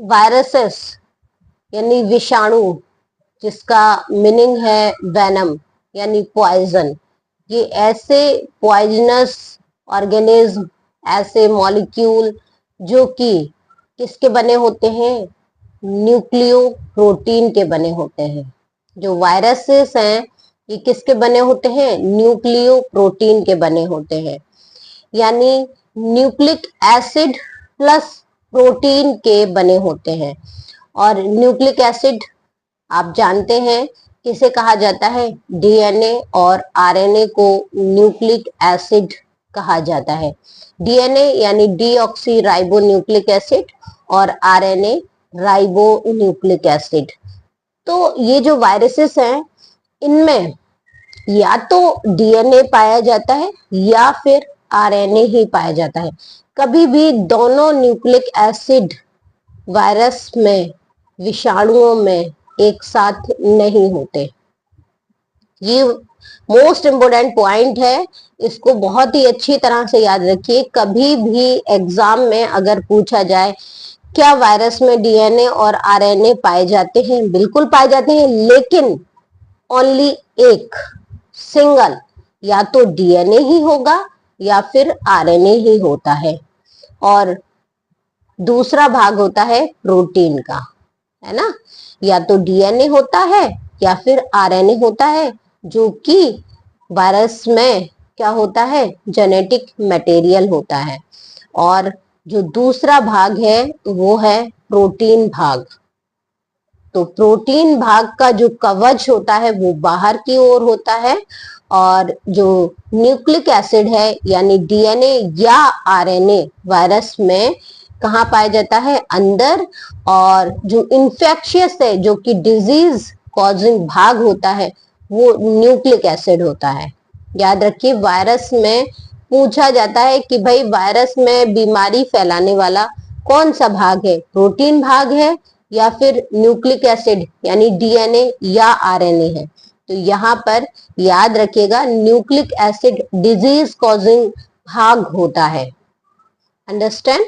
Viruses यानी विषाणु, जिसका मीनिंग है वेनम यानी पॉइजन, ये ऐसे पॉइजनस ऑर्गेनिज्म, ऐसे मॉलिक्यूल जो कि किसके बने होते हैं, न्यूक्लियो प्रोटीन के बने होते हैं। जो वायरसेस हैं ये किसके बने होते हैं, न्यूक्लियो प्रोटीन के बने होते हैं, यानी न्यूक्लिक एसिड प्लस प्रोटीन के बने होते हैं। और न्यूक्लिक एसिड आप जानते हैं किसे कहा जाता है, डीएनए और आरएनए को न्यूक्लिक एसिड कहा जाता है। डीएनए यानी डीऑक्सी राइबो न्यूक्लिक एसिड और आरएनए राइबो न्यूक्लिक एसिड। तो ये जो वायरसेस हैं इनमें या तो डीएनए पाया जाता है या फिर आरएनए ही पाया जाता है। कभी भी दोनों न्यूक्लिक एसिड वायरस में, विषाणुओं में एक साथ नहीं होते। ये मोस्ट इंपोर्टेंट पॉइंट है, इसको बहुत ही अच्छी तरह से याद रखिए। कभी भी एग्जाम में अगर पूछा जाए क्या वायरस में डीएनए और आरएनए पाए जाते हैं, बिल्कुल पाए जाते हैं, लेकिन ओनली एक सिंगल, या तो डीएनए ही होगा या फिर आरएनए ही होता है, और दूसरा भाग होता है प्रोटीन का, है ना। या तो डीएनए होता है या फिर आरएनए होता है, जो कि वायरस में क्या होता है, जेनेटिक मटेरियल होता है। और जो दूसरा भाग है वो है प्रोटीन भाग। तो प्रोटीन भाग का जो कवच होता है वो बाहर की ओर होता है, और जो न्यूक्लिक एसिड है यानी डीएनए या आरएनए वायरस में कहाँ पाया जाता है, अंदर। और जो इन्फेक्शियस है, जो कि डिजीज कॉजिंग भाग होता है, वो न्यूक्लिक एसिड होता है। याद रखिए, वायरस में पूछा जाता है कि भाई वायरस में बीमारी फैलाने वाला कौन सा भाग है, प्रोटीन भाग है या फिर न्यूक्लिक एसिड यानी डीएनए या आरएनए है। तो यहाँ पर याद रखिएगा, न्यूक्लिक एसिड डिजीज कॉजिंग भाग होता है। अंडरस्टैंड।